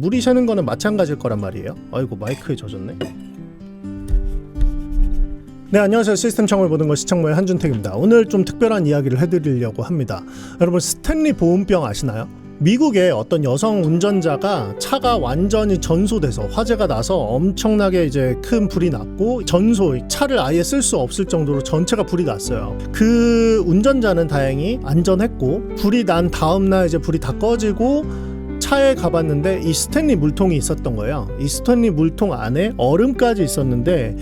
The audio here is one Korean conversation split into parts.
물이 새는 거는 마찬가지일 거란 말이에요. 아이고 마이크에 젖었네. 네, 안녕하세요. 시스템 창을 보는 것 시청모의 한준택입니다. 오늘 좀 특별한 이야기를 해드리려고 합니다. 여러분 스탠리 보온병 아시나요? 미국의 어떤 여성 운전자가 차가 완전히 전소돼서 화재가 나서 엄청나게 이제 큰 불이 났고 차를 아예 쓸 수 없을 정도로 전체가 불이 났어요. 그 운전자는 다행히 안전했고 불이 난 다음날 이제 불이 다 꺼지고 차에 가봤는데 이 스탠리 물통이 있었던 거예요. 이 스탠리 물통 안에 얼음까지 있었는데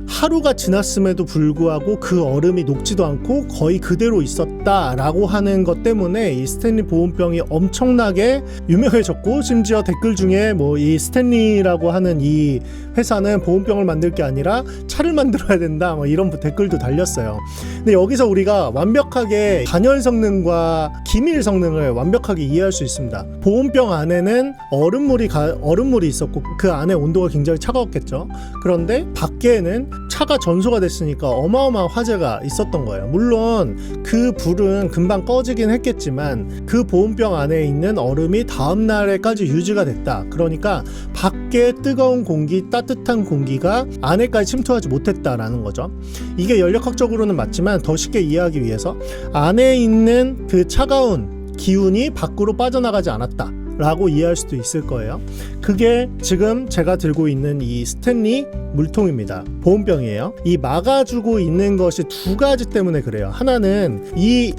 하루가 지났음에도 불구하고 그 얼음이 녹지도 않고 거의 그대로 있었다라고 하는 것 때문에 이 스탠리 보온병이 엄청나게 유명해졌고, 심지어 댓글 중에 뭐 이 스탠리라고 하는 이 회사는 보온병을 만들 게 아니라 차를 만들어야 된다 뭐 이런 댓글도 달렸어요. 근데 여기서 우리가 완벽하게 단열 성능과 기밀 성능을 완벽하게 이해할 수 있습니다. 보온병 안에는 얼음물이 있었고 그 안에 온도가 굉장히 차가웠겠죠. 그런데 밖에는 차가 전소가 됐으니까 어마어마한 화재가 있었던 거예요. 물론 그 불은 금방 꺼지긴 했겠지만 그 보온병 안에 있는 얼음이 다음 날에까지 유지가 됐다. 그러니까 밖에 뜨거운 공기, 따뜻한 공기가 안에까지 침투하지 못했다라는 거죠. 이게 연력학적으로는 맞지만 더 쉽게 이해하기 위해서 안에 있는 그 차가운 기운이 밖으로 빠져나가지 않았다 라고 이해할 수도 있을 거예요. 그게 지금 제가 들고 있는 이 스탠리 물통입니다. 보온병이에요. 이 막아주고 있는 것이 두 가지 때문에 그래요. 하나는 이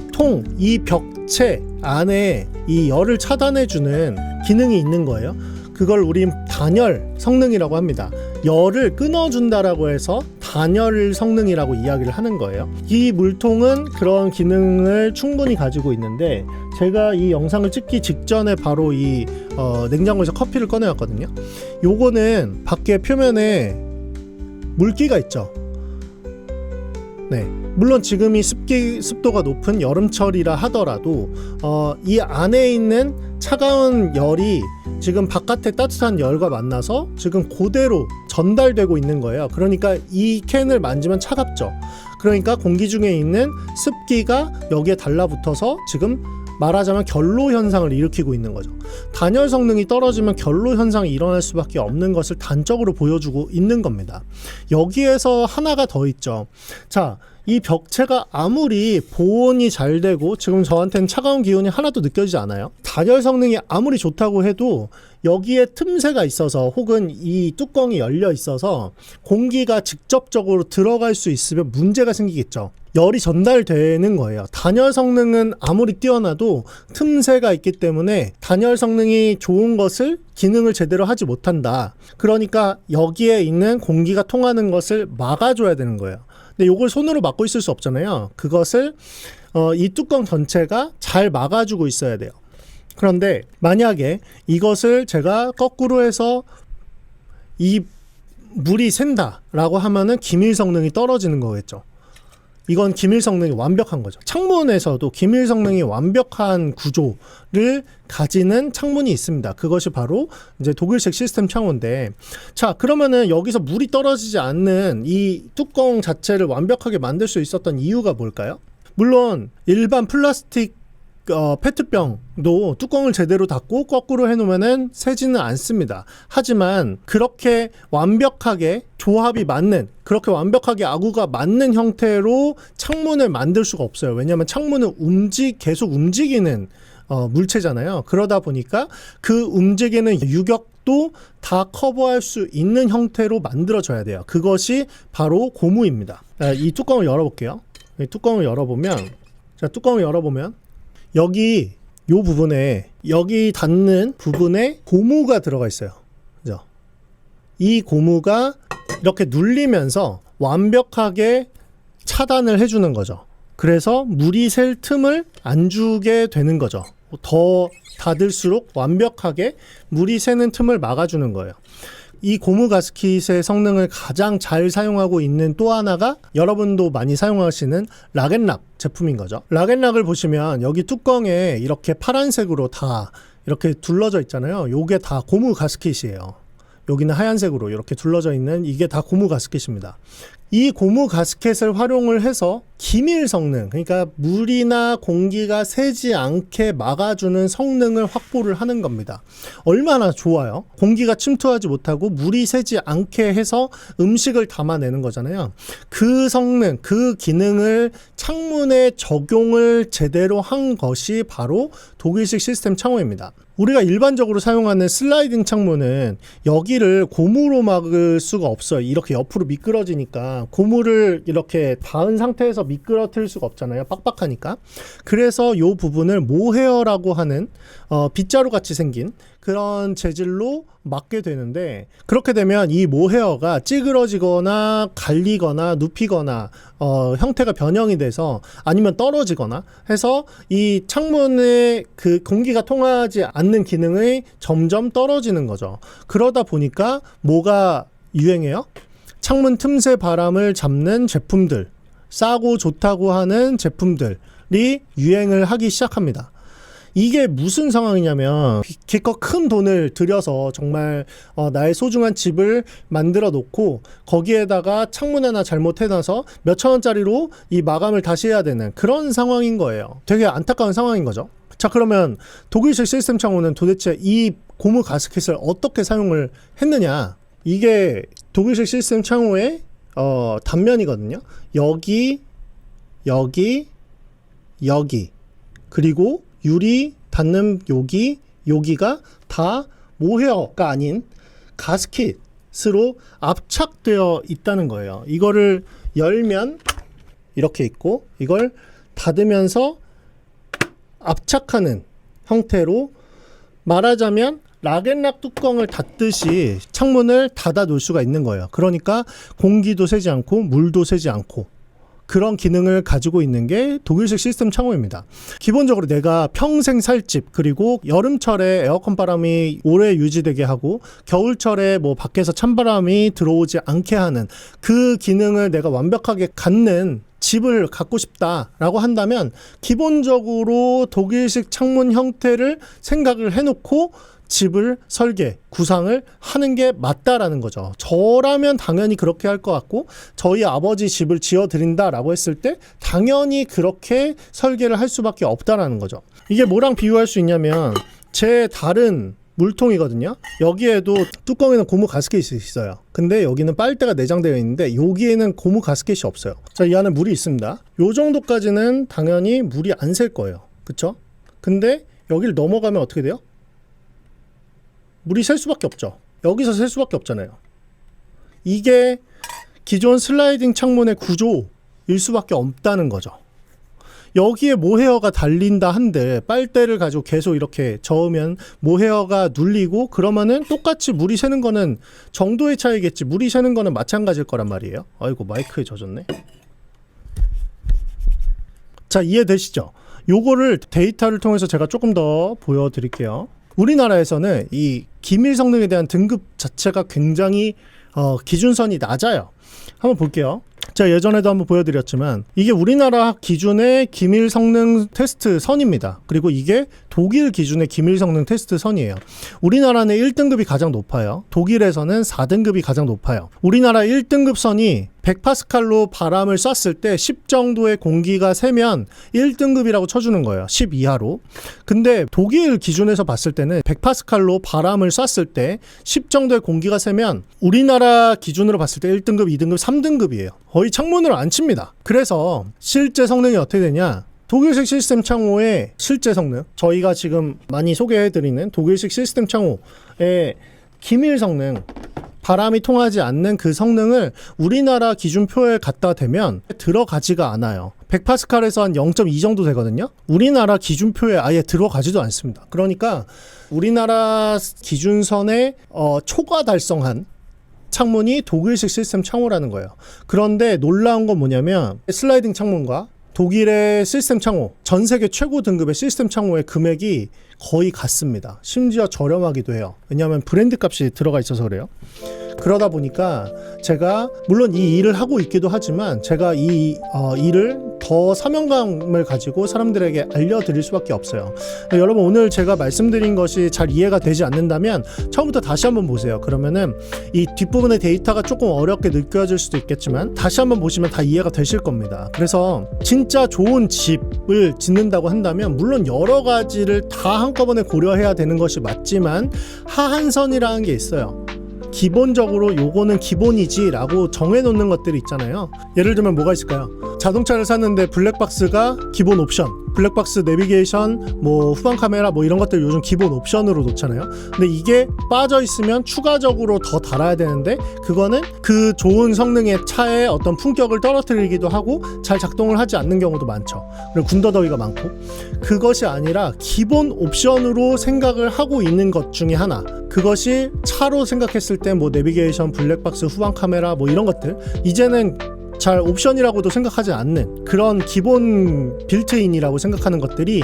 벽체 안에 이 열을 차단해주는 기능이 있는 거예요. 그걸 우린 단열 성능이라고 합니다. 열을 끊어준다라고 해서 단열 성능이라고 이야기를 하는 거예요. 이 물통은 그런 기능을 충분히 가지고 있는데 제가 이 영상을 찍기 직전에 바로 이 냉장고에서 커피를 꺼내왔거든요. 요거는 밖에 표면에 물기가 있죠. 네, 물론 지금이 습도가 높은 여름철이라 하더라도 이 안에 있는 차가운 열이 지금 바깥의 따뜻한 열과 만나서 지금 그대로 전달되고 있는 거예요. 그러니까 이 캔을 만지면 차갑죠. 그러니까 공기 중에 있는 습기가 여기에 달라붙어서 지금 말하자면 결로 현상을 일으키고 있는 거죠. 단열 성능이 떨어지면 결로 현상이 일어날 수밖에 없는 것을 단적으로 보여주고 있는 겁니다. 여기에서 하나가 더 있죠. 자, 이 벽체가 아무리 보온이 잘 되고 지금 저한테는 차가운 기운이 하나도 느껴지지 않아요. 단열 성능이 아무리 좋다고 해도 여기에 틈새가 있어서 혹은 이 뚜껑이 열려 있어서 공기가 직접적으로 들어갈 수 있으면 문제가 생기겠죠. 열이 전달되는 거예요. 단열 성능은 아무리 뛰어나도 틈새가 있기 때문에 단열 성능이 좋은 것을 기능을 제대로 하지 못한다. 그러니까 여기에 있는 공기가 통하는 것을 막아줘야 되는 거예요. 근데 이걸 손으로 막고 있을 수 없잖아요. 그것을 이 뚜껑 전체가 잘 막아주고 있어야 돼요. 그런데 만약에 이것을 제가 거꾸로 해서 이 물이 샌다 라고 하면은 기밀 성능이 떨어지는 거겠죠. 이건 기밀 성능이 완벽한 거죠. 창문에서도 기밀 성능이 완벽한 구조를 가지는 창문이 있습니다. 그것이 바로 이제 독일식 시스템 창호인데, 자, 그러면은 여기서 물이 떨어지지 않는 이 뚜껑 자체를 완벽하게 만들 수 있었던 이유가 뭘까요? 물론 일반 플라스틱 페트병도 뚜껑을 제대로 닫고 거꾸로 해놓으면은 새지는 않습니다. 하지만 그렇게 완벽하게 조합이 맞는, 그렇게 완벽하게 아구가 맞는 형태로 창문을 만들 수가 없어요. 왜냐하면 창문은 계속 움직이는 물체잖아요. 그러다 보니까 그 움직이는 유격도 다 커버할 수 있는 형태로 만들어져야 돼요. 그것이 바로 고무입니다. 이 뚜껑을 열어볼게요. 이 뚜껑을 열어보면, 여기 요 부분에, 여기 닿는 부분에 고무가 들어가 있어요. 그죠? 이 고무가 이렇게 눌리면서 완벽하게 차단을 해주는 거죠. 그래서 물이 셀 틈을 안 주게 되는 거죠. 더 닫을수록 완벽하게 물이 새는 틈을 막아주는 거예요. 이 고무 가스킷의 성능을 가장 잘 사용하고 있는 또 하나가 여러분도 많이 사용하시는 락앤락 제품인 거죠. 락앤락을 보시면 여기 뚜껑에 이렇게 파란색으로 다 이렇게 둘러져 있잖아요. 요게 다 고무 가스킷이에요. 여기는 하얀색으로 이렇게 둘러져 있는 이게 다 고무 가스켓입니다. 이 고무 가스켓을 활용을 해서 기밀 성능, 그러니까 물이나 공기가 새지 않게 막아주는 성능을 확보를 하는 겁니다. 얼마나 좋아요? 공기가 침투하지 못하고 물이 새지 않게 해서 음식을 담아내는 거잖아요. 그 성능, 그 기능을 창문에 적용을 제대로 한 것이 바로 독일식 시스템 창호입니다. 우리가 일반적으로 사용하는 슬라이딩 창문은 여기를 고무로 막을 수가 없어요. 이렇게 옆으로 미끄러지니까 고무를 이렇게 닿은 상태에서 미끄러뜨릴 수가 없잖아요. 빡빡하니까. 그래서 이 부분을 모헤어라고 하는 빗자루 같이 생긴 그런 재질로 막게 되는데, 그렇게 되면 이 모헤어가 찌그러지거나 갈리거나 눕히거나 형태가 변형이 돼서 아니면 떨어지거나 해서 이 창문에 그 공기가 통하지 않는 기능이 점점 떨어지는 거죠. 그러다 보니까 뭐가 유행해요? 창문 틈새 바람을 잡는 제품들, 싸고 좋다고 하는 제품들이 유행을 하기 시작합니다. 이게 무슨 상황이냐면, 기껏 큰 돈을 들여서 정말 나의 소중한 집을 만들어 놓고 거기에다가 창문 하나 잘못해놔서 몇천 원짜리로 이 마감을 다시 해야 되는 그런 상황인 거예요. 되게 안타까운 상황인 거죠. 자, 그러면 독일식 시스템 창호는 도대체 이 고무 가스켓을 어떻게 사용을 했느냐? 이게 독일식 시스템 창호의 단면이거든요. 여기, 여기, 여기, 그리고 유리 닿는 여기가 다 모헤어가 아닌 가스켓으로 압착되어 있다는 거예요. 이거를 열면 이렇게 있고, 이걸 닫으면서 압착하는 형태로, 말하자면 락앤락 뚜껑을 닫듯이 창문을 닫아 놓을 수가 있는 거예요. 그러니까 공기도 새지 않고 물도 새지 않고 그런 기능을 가지고 있는 게 독일식 시스템 창호입니다. 기본적으로 내가 평생 살 집, 그리고 여름철에 에어컨 바람이 오래 유지되게 하고 겨울철에 뭐 밖에서 찬바람이 들어오지 않게 하는 그 기능을 내가 완벽하게 갖는 집을 갖고 싶다라고 한다면 기본적으로 독일식 창문 형태를 생각을 해놓고 집을 설계, 구상을 하는 게 맞다라는 거죠. 저라면 당연히 그렇게 할 것 같고, 저희 아버지 집을 지어드린다라고 했을 때 당연히 그렇게 설계를 할 수밖에 없다라는 거죠. 이게 뭐랑 비유할 수 있냐면, 제 다른 물통이거든요. 여기에도 뚜껑에는 고무 가스켓이 있어요. 근데 여기는 빨대가 내장되어 있는데 여기에는 고무 가스켓이 없어요. 자, 이 안에 물이 있습니다. 요 정도까지는 당연히 물이 안 셀 거예요. 그쵸? 근데 여기를 넘어가면 어떻게 돼요? 물이 셀 수밖에 없죠. 여기서 셀 수밖에 없잖아요. 이게 기존 슬라이딩 창문의 구조일 수밖에 없다는 거죠. 여기에 모헤어가 달린다 한들 빨대를 가지고 계속 이렇게 저으면 모헤어가 눌리고, 그러면은 똑같이 물이 새는 거는 정도의 차이겠지, 물이 새는 거는 마찬가지일 거란 말이에요. 아이고, 마이크에 젖었네. 자, 이해되시죠? 요거를 데이터를 통해서 제가 조금 더 보여드릴게요. 우리나라에서는 이 기밀 성능에 대한 등급 자체가 굉장히 기준선이 낮아요. 한번 볼게요. 제가 예전에도 한번 보여드렸지만 이게 우리나라 기준의 기밀 성능 테스트 선입니다. 그리고 이게 독일 기준의 기밀 성능 테스트 선이에요. 우리나라는 1등급이 가장 높아요. 독일에서는 4등급이 가장 높아요. 우리나라 1등급 선이 100파스칼로 바람을 쐈을 때 10 정도의 공기가 새면 1등급이라고 쳐주는 거예요. 10 이하로. 근데 독일 기준에서 봤을 때는 100파스칼로 바람을 쐈을 때 10 정도의 공기가 새면 우리나라 기준으로 봤을 때 1등급, 2등급, 3등급이에요. 거의 창문으로 안 칩니다. 그래서 실제 성능이 어떻게 되냐? 독일식 시스템 창호의 실제 성능, 저희가 지금 많이 소개해드리는 독일식 시스템 창호의 기밀 성능, 바람이 통하지 않는 그 성능을 우리나라 기준표에 갖다 대면 들어가지가 않아요. 100파스칼에서 한 0.2 정도 되거든요. 우리나라 기준표에 아예 들어가지도 않습니다. 그러니까 우리나라 기준선에 초과 달성한 창문이 독일식 시스템 창호라는 거예요. 그런데 놀라운 건 뭐냐면 슬라이딩 창문과 독일의 시스템 창호, 전 세계 최고 등급의 시스템 창호의 금액이 거의 같습니다. 심지어 저렴하기도 해요. 왜냐하면 브랜드 값이 들어가 있어서 그래요. 그러다 보니까 제가 물론 이 일을 하고 있기도 하지만 제가 이 일을 더 사명감을 가지고 사람들에게 알려드릴 수밖에 없어요. 여러분 오늘 제가 말씀드린 것이 잘 이해가 되지 않는다면 처음부터 다시 한번 보세요. 그러면은 이 뒷부분의 데이터가 조금 어렵게 느껴질 수도 있겠지만 다시 한번 보시면 다 이해가 되실 겁니다. 그래서 진짜 좋은 집을 짓는다고 한다면 물론 여러 가지를 다 한꺼번에 고려해야 되는 것이 맞지만 하한선이라는 게 있어요. 기본적으로 요거는 기본이지 라고 정해놓는 것들이 있잖아요. 예를 들면 뭐가 있을까요? 자동차를 샀는데 블랙박스가 기본 옵션, 블랙박스 내비게이션, 뭐 후방 카메라 뭐 이런 것들 요즘 기본 옵션으로 놓잖아요. 근데 이게 빠져 있으면 추가적으로 더 달아야 되는데 그거는 그 좋은 성능의 차의 어떤 품격을 떨어뜨리기도 하고 잘 작동을 하지 않는 경우도 많죠. 그리고 군더더기가 많고, 그것이 아니라 기본 옵션으로 생각을 하고 있는 것 중에 하나, 그것이 차로 생각했을 때 뭐 내비게이션, 블랙박스, 후방 카메라 뭐 이런 것들, 이제는 잘 옵션이라고도 생각하지 않는 그런 기본 빌트인이라고 생각하는 것들이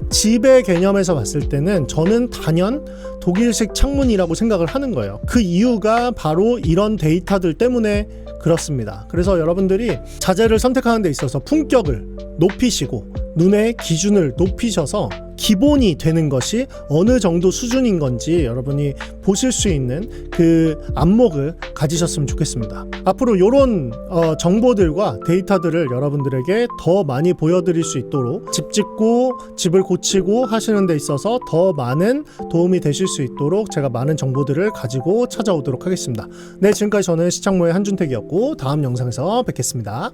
집의 개념에서 봤을 때는 저는 단연 독일식 창문이라고 생각을 하는 거예요. 그 이유가 바로 이런 데이터들 때문에 그렇습니다. 그래서 여러분들이 자재를 선택하는 데 있어서 품격을 높이시고 눈의 기준을 높이셔서 기본이 되는 것이 어느 정도 수준인 건지 여러분이 보실 수 있는 그 안목을 가지셨으면 좋겠습니다. 앞으로 이런 정보들과 데이터들을 여러분들에게 더 많이 보여드릴 수 있도록 집 짓고 집을 고치고 하시는 데 있어서 더 많은 도움이 되실 수 있도록 제가 많은 정보들을 가지고 찾아오도록 하겠습니다. 네, 지금까지 저는 시창모의 한준택이었고 다음 영상에서 뵙겠습니다.